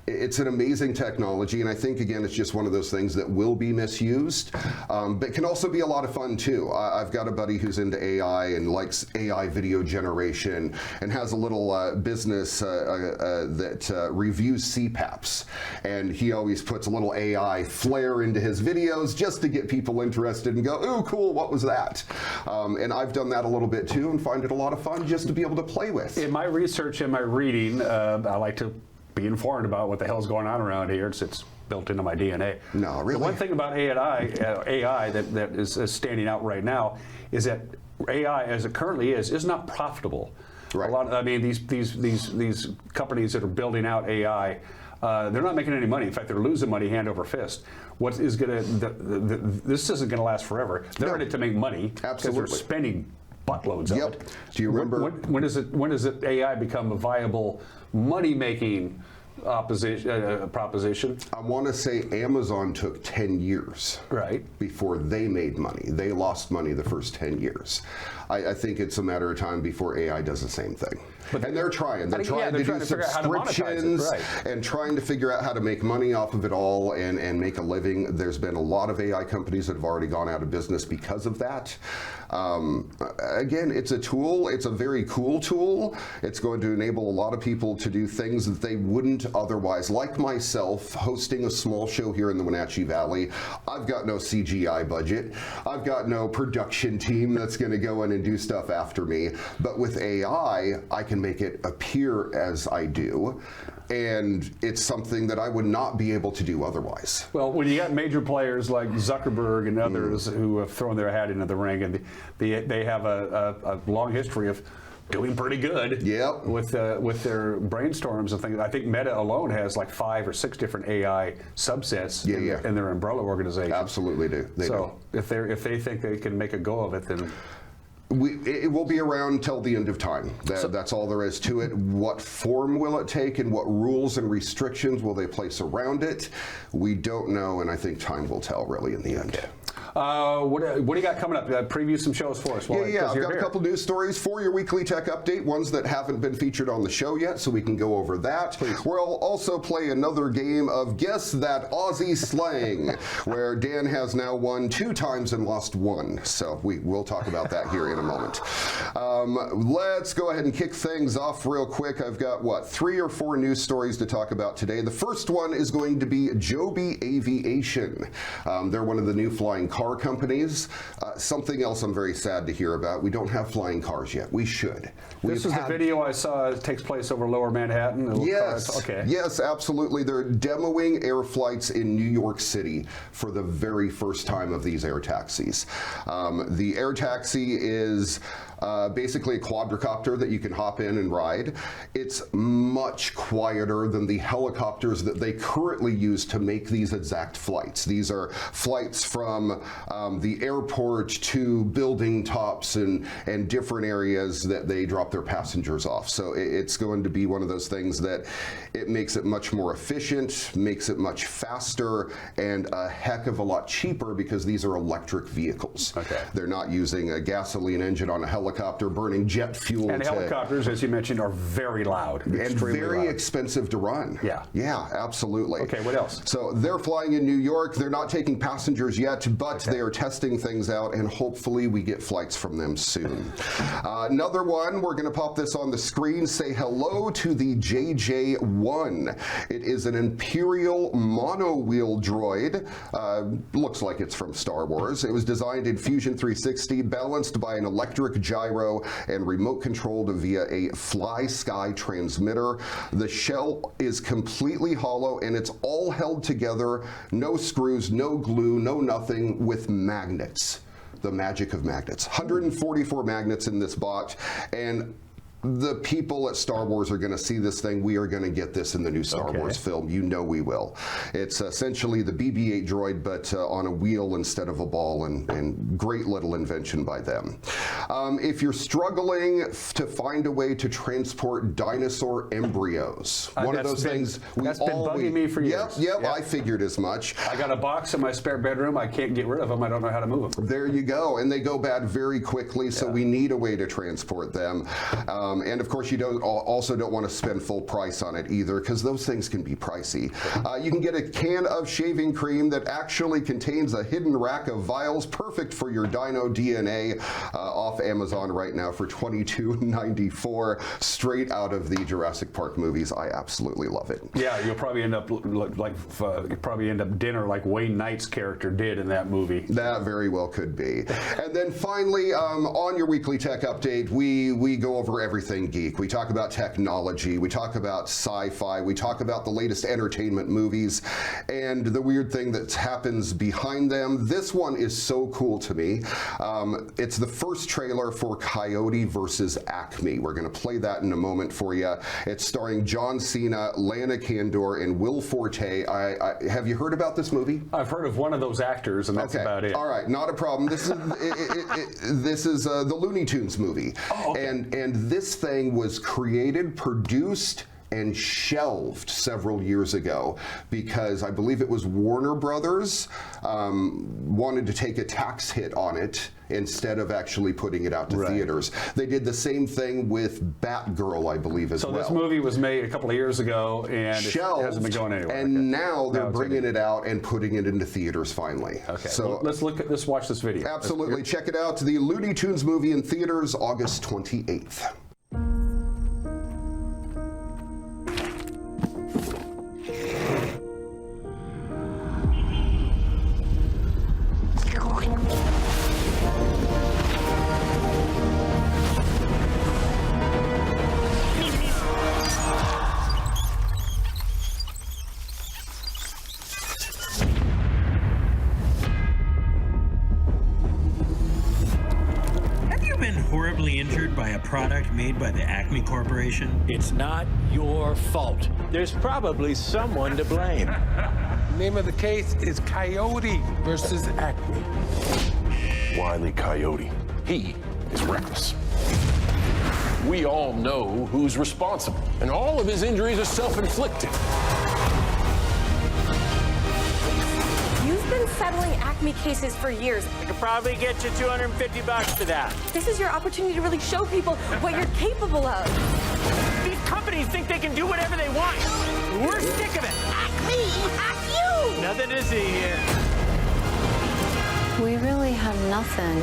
It's an amazing technology, and I think, again, it's just one of those things that will be misused, but can also be a lot of fun, too. I've got a buddy who's into AI and likes AI video generation and has a little business that reviews CPAPs, and he always puts a little AI flair into his videos just to get people interested and go, ooh, cool, what was that? And I've done that a little bit, too, and find it a lot of fun just to be able to play with. In my research and my reading, I like to be informed about what the hell's going on around here. It's built into my DNA. No, really. The one thing about AI that is standing out right now is that AI, as it currently is not profitable. Right. A lot. I mean, these companies that are building out AI, they're not making any money. In fact, they're losing money hand over fist. What is going to? This isn't going to last forever. They're in it to make money. Absolutely. Because they're spending buttloads of it. Do you remember? When does it AI become a viable money-making proposition? I want to say Amazon took 10 years before they made money. They lost money the first 10 years. I think it's a matter of time before AI does the same thing. And they're trying. They're trying to do subscriptions and trying to figure out how to make money off of it all and make a living. There's been a lot of AI companies that have already gone out of business because of that. Again, it's a tool. It's a very cool tool. It's going to enable a lot of people to do things that they wouldn't otherwise. Like myself, hosting a small show here in the Wenatchee Valley, I've got no CGI budget. I've got no production team that's going to go in and do stuff after me. But with AI, I can make it appear as I do. And it's something that I would not be able to do otherwise. Well, when you got major players like Zuckerberg and others who have thrown their hat into the ring, and they have a long history of doing pretty good with their brainstorms and things. I think Meta alone has like 5 or 6 different AI subsets in their umbrella organization. Absolutely do. They do. If they think they can make a go of it, then it will be around till the end of time. That's all there is to it. What form will it take and what rules and restrictions will they place around it? We don't know, and I think time will tell really in the end. What do you got coming up? Preview some shows for us. I've got a couple news stories for your weekly tech update, ones that haven't been featured on the show yet, so we can go over that. Please. We'll also play another game of Guess That Aussie Slang, where Dan has now won 2 times and lost 1. So we'll talk about that here in a moment. Let's go ahead and kick things off real quick. I've got, 3 or 4 news stories to talk about today. The first one is going to be Joby Aviation. They're one of the new flying car companies. Something else I'm very sad to hear about. We don't have flying cars yet. We should. This is the video I saw. It takes place over Lower Manhattan. Yes. Okay. Yes, absolutely. They're demoing air flights in New York City for the very first time of these air taxis. The air taxi is basically a quadricopter that you can hop in and ride. It's much quieter than the helicopters that they currently use to make these exact flights. These are flights from the airport to building tops and different areas that they drop their passengers off. So it's going to be one of those things that it makes it much more efficient, makes it much faster, and a heck of a lot cheaper because these are electric vehicles. Okay. They're not using a gasoline engine on a helicopter burning jet fuel. And helicopters, as you mentioned, are very loud. And very expensive to run. Yeah. Yeah, absolutely. Okay, what else? So they're flying in New York. They're not taking passengers yet, but they are testing things out, and hopefully we get flights from them soon. Another one, we're going to pop this on the screen. Say hello to the JJ-1. It is an Imperial mono-wheel droid. Looks like it's from Star Wars. It was designed in Fusion 360, balanced by an electric gyro and remote controlled via a fly-sky transmitter. The shell is completely hollow and it's all held together, no screws, no glue, no nothing, with magnets. The magic of magnets. 144 magnets in this box, and the people at Star Wars are going to see this thing. We are going to get this in the new Star Wars film. You know we will. It's essentially the BB-8 droid, but on a wheel instead of a ball, and great little invention by them. If you're struggling to find a way to transport dinosaur embryos, one of those things that's been bugging me for years. Yep, I figured as much. I got a box in my spare bedroom. I can't get rid of them. I don't know how to move them. There you go. And they go bad very quickly, so we need a way to transport them. And of course, you also don't want to spend full price on it either, because those things can be pricey. You can get a can of shaving cream that actually contains a hidden rack of vials, perfect for your dino DNA, off Amazon right now for $22.94, straight out of the Jurassic Park movies. I absolutely love it. Yeah, you'll probably end up dinner like Wayne Knight's character did in that movie. That very well could be. And then finally, on your weekly tech update, we go over everything geek. We talk about technology, we talk about sci-fi, we talk about the latest entertainment movies, and the weird thing that happens behind them. This one is so cool to me. It's the first trailer for Coyote vs. Acme. We're going to play that in a moment for you. It's starring John Cena, Lana Condor, and Will Forte. Have you heard about this movie? I've heard of one of those actors, and that's about it. All right, not a problem. This is this is the Looney Tunes movie, and this thing was created, produced, and shelved several years ago because I believe it was Warner Brothers wanted to take a tax hit on it instead of actually putting it out to theaters. They did the same thing with Batgirl, I believe, as well. So this movie was made a couple of years ago and shelved, it hasn't been going anywhere. And now they're bringing it out and putting it into theaters finally. Okay, so let's watch this video. Absolutely, check it out. The Looney Tunes movie in theaters August 28th. Horribly injured by a product made by the Acme Corporation? It's not your fault. There's probably someone to blame. Name of the case is Coyote versus Acme. Wile E. Coyote. He is reckless. We all know who's responsible, and all of his injuries are self-inflicted. You've been settling Acme cases for years. I could probably get you $250 for that. This is your opportunity to really show people what you're capable of. These companies think they can do whatever they want. We're sick of it. Acme, hack you! Nothing to see here. We really have nothing.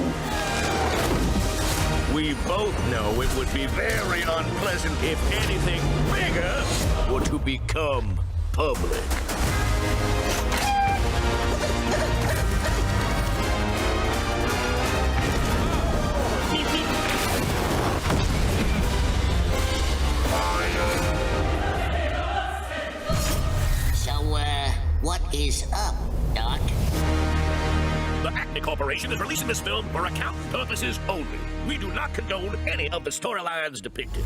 We both know it would be very unpleasant if anything bigger were to become public. What is up, Doc? The Acme Corporation is releasing this film for accounting purposes only. We do not condone any of the storylines depicted.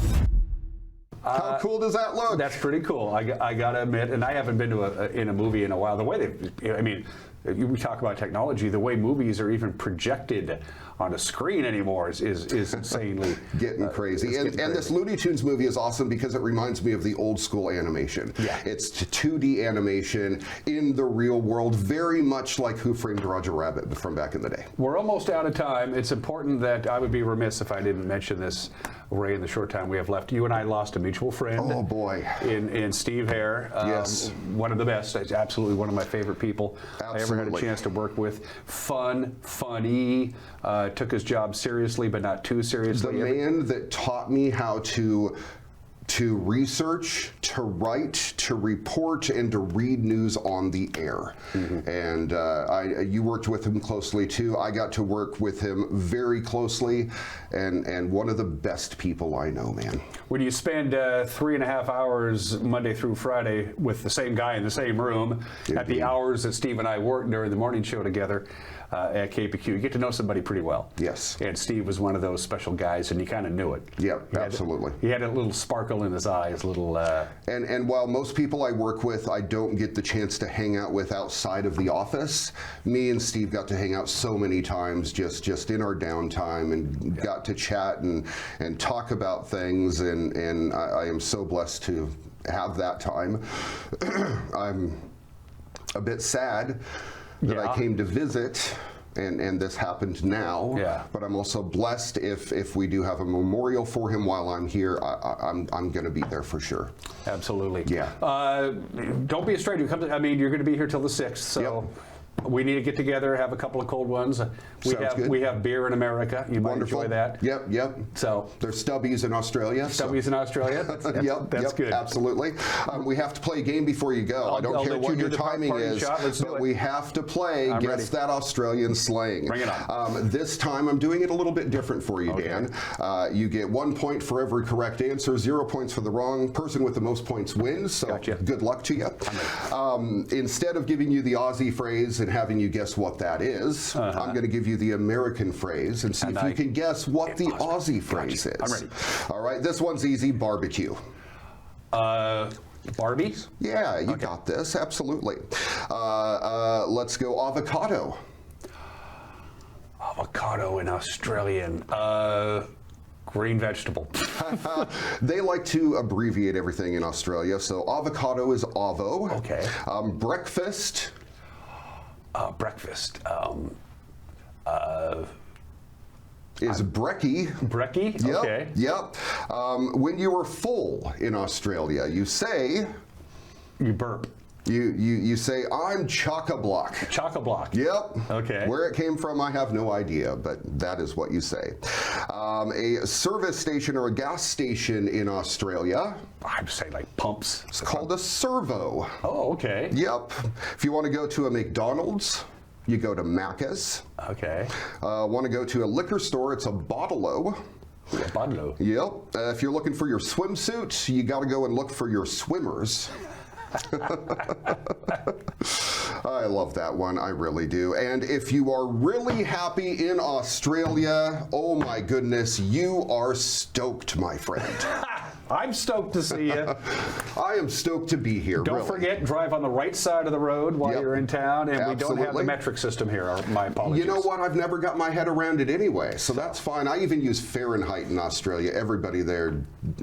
How cool does that look? That's pretty cool. I gotta admit, and I haven't been to in a movie in a while. The way we talk about technology, the way movies are even projected on a screen anymore is insanely getting crazy. And this Looney Tunes movie is awesome because it reminds me of the old school animation. Yeah. It's 2D animation in the real world, very much like Who Framed Roger Rabbit from back in the day. We're almost out of time. It's important that I would be remiss if I didn't mention this, Ray, in the short time we have left. You and I lost a mutual friend. Oh boy. In Steve Hare. Yes. One of the best. Absolutely one of my favorite people Absolutely. I ever had a chance to work with. Funny. Took his job seriously, but not too seriously. The man that taught me how to research, to write, to report, and to read news on the air. And you worked with him closely too. I got to work with him very closely, and one of the best people I know, man. When you spend 3.5 hours Monday through Friday with the same guy in the same room, at the hours that Steve and I worked during the morning show together, at KPQ, you get to know somebody pretty well. Yes. And Steve was one of those special guys, and you kind of knew it. Yeah, absolutely. He had a little sparkle in his eyes, little. And while most people I work with, I don't get the chance to hang out with outside of the office, me and Steve got to hang out so many times just in our downtime and got to chat and talk about things, and I am so blessed to have that time. I'm a bit sad that I came to visit, and this happened now. Yeah. But I'm also blessed if we do have a memorial for him while I'm here. I'm going to be there for sure. Absolutely. Yeah. Don't be a stranger. You're going to be here till the 6th, so. Yep. We need to get together, have a couple of cold ones. We have beer in America. You might enjoy that. Yep. So there's Stubbies in Australia. In Australia. That's good. Absolutely. We have to play a game before you go. I don't care what your timing is, but we have to play Guess That Australian Slang. Bring it on. This time I'm doing it a little bit different for you, Dan. You get 1 point for every correct answer, 0 points for the wrong. Person with the most points wins. So good luck to you. Instead of giving you the Aussie phrase and having you guess what that is, I'm going to give you the American phrase and see if you can guess what the Aussie phrase is. I'm ready. All right, this one's easy. Barbecue. Barbies? Yeah, you got this. Absolutely. Let's go avocado. Avocado in Australian. Green vegetable. They like to abbreviate everything in Australia, so avocado is avo. Okay. Breakfast. Breakfast. Is brekkie. Brekkie? Yep, Okay. Yep. When you are full in Australia, you say... You burp. You say, I'm chock-a-block. Chock-a-block. Yep. Okay. Where it came from, I have no idea, but that is what you say. A service station or a gas station in Australia. I'd say like pumps. It's called a servo. Oh, okay. Yep. If you want to go to a McDonald's, you go to Macca's. Okay. Want to go to a liquor store, it's a bottle-o. A bottle-o. Yep. If you're looking for your swimsuit, you got to go and look for your swimmers. I love that one, I really do. And if you are really happy in Australia, oh my goodness, you are stoked, my friend. I'm stoked to see you. I am stoked to be here. Don't forget, drive on the right side of the road while you're in town, and we don't have the metric system here. My apologies. You know what? I've never got my head around it anyway, so that's fine. I even use Fahrenheit in Australia. Everybody there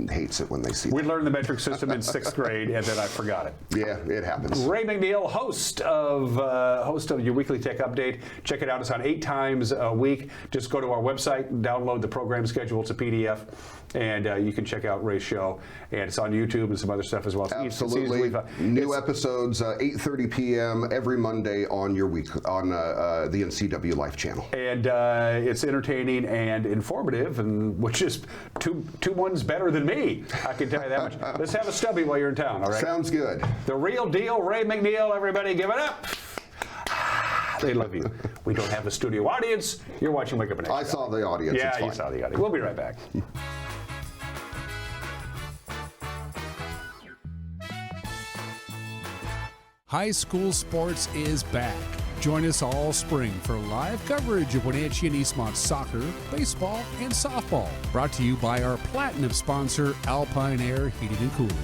hates it when they see it. We learned the metric system in 6th grade, and then I forgot it. Yeah, it happens. Ray McNeal, host of your weekly tech update. Check it out. It's on 8 times a week. Just go to our website, download the program schedule. It's a PDF, and you can check out Ray's show. And it's on YouTube and some other stuff as well. Absolutely. New episodes, 8:30 p.m. every Monday on your week on the NCW Life channel. And it's entertaining and informative, and which is two ones better than me. I can tell you that much. Let's have a stubby while you're in town. All right. Sounds good. The real deal, Ray McNeal. Everybody, give it up. They love you. We don't have a studio audience. You're watching Wake Up and I saw the audience. Yeah, it's fine. you saw the audience. We'll be right back. High school sports is back. Join us all spring for live coverage of Wenatchee and Eastmont soccer, baseball, and softball. Brought to you by our platinum sponsor, Alpine Air Heating and Cooling.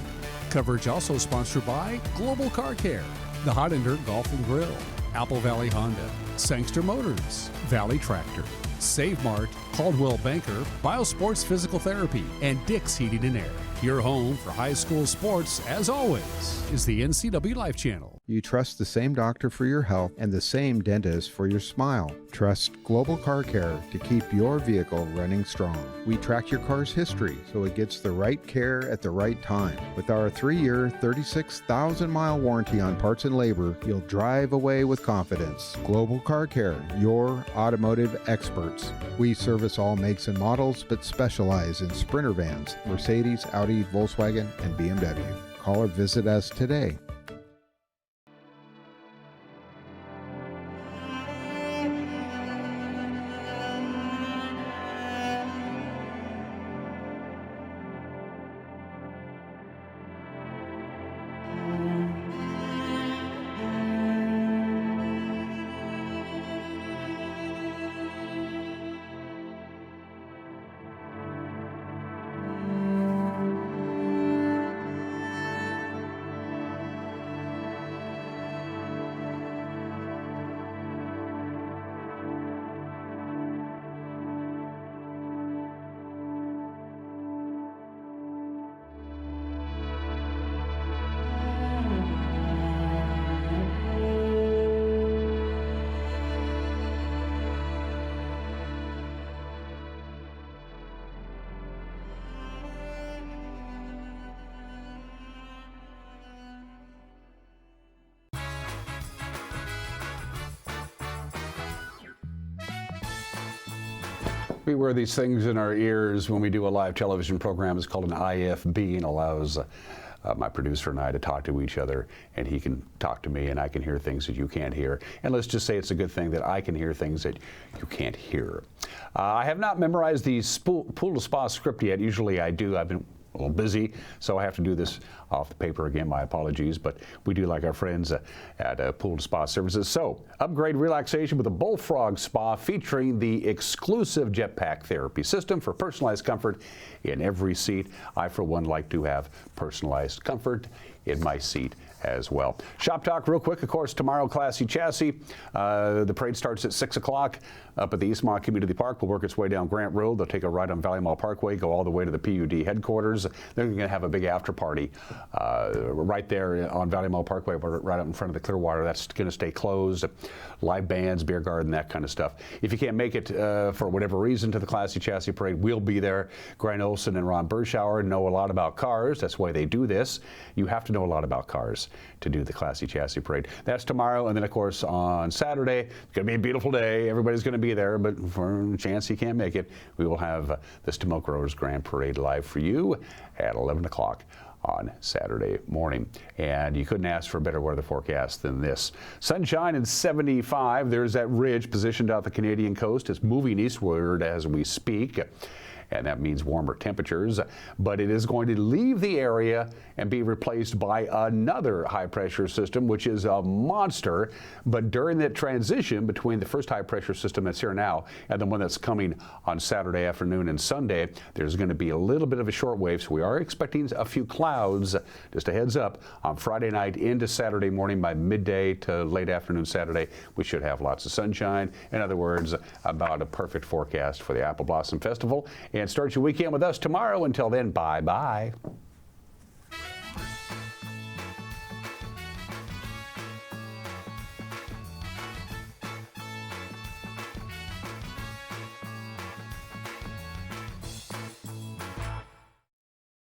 Coverage also sponsored by Global Car Care, the Hot Ender Golf and Grill, Apple Valley Honda, Sangster Motors, Valley Tractor, Save Mart, Caldwell Banker, Biosports Physical Therapy, and Dick's Heating and Air. Your home for high school sports, as always, is the NCW Life channel. You trust the same doctor for your health and the same dentist for your smile. Trust Global Car Care to keep your vehicle running strong. We track your car's history so it gets the right care at the right time. With our 3-year, 36,000-mile warranty on parts and labor, you'll drive away with confidence. Global Car Care, your automotive experts. We service all makes and models, but specialize in Sprinter vans, Mercedes, Audi, Volkswagen, and BMW. Call or visit us today. We wear these things in our ears when we do a live television program. It's called an IFB and allows my producer and I to talk to each other, and he can talk to me and I can hear things that you can't hear. And let's just say it's a good thing that I can hear things that you can't hear. I have not memorized the Pool to Spa script yet. Usually I do. I've been a little busy, so I have to do this off the paper again. My apologies, but we do like our friends at Pool to Spa Services. So, upgrade relaxation with a Bullfrog Spa featuring the exclusive jetpack therapy system for personalized comfort in every seat. I, for one, like to have personalized comfort in my seat as well. Shop talk real quick. Of course, tomorrow, Classy Chassis. The parade starts at 6 o'clock up at the Eastmont Community Park. Will work its way down Grant Road. They'll take a ride on Valley Mall Parkway, go all the way to the PUD headquarters. They're going to have a big after party right there on Valley Mall Parkway, right up in front of the Clearwater. That's going to stay closed. Live bands, beer garden, that kind of stuff. If you can't make it for whatever reason to the Classy Chassis Parade, we'll be there. Grant Olson and Ron Bershauer know a lot about cars. That's why they do this. You have to know a lot about cars to do the Classy Chassis Parade. That's tomorrow, and then of course on Saturday, it's going to be a beautiful day. Everybody's going to be there, but for a chance you can't make it, we will have the Tomoka Rose Grand Parade live for you at 11 o'clock on Saturday morning. And you couldn't ask for a better weather forecast than this. Sunshine and 75. There's that ridge positioned out the Canadian coast. It's moving eastward as we speak, and that means warmer temperatures, but it is going to leave the area and be replaced by another high pressure system, which is a monster. But during that transition between the first high pressure system that's here now and the one that's coming on Saturday afternoon and Sunday, there's going to be a little bit of a short wave, so we are expecting a few clouds, just a heads up, on Friday night into Saturday morning. By midday to late afternoon Saturday, we should have lots of sunshine. In other words, about a perfect forecast for the Apple Blossom Festival. And start your weekend with us tomorrow. Until then, bye-bye.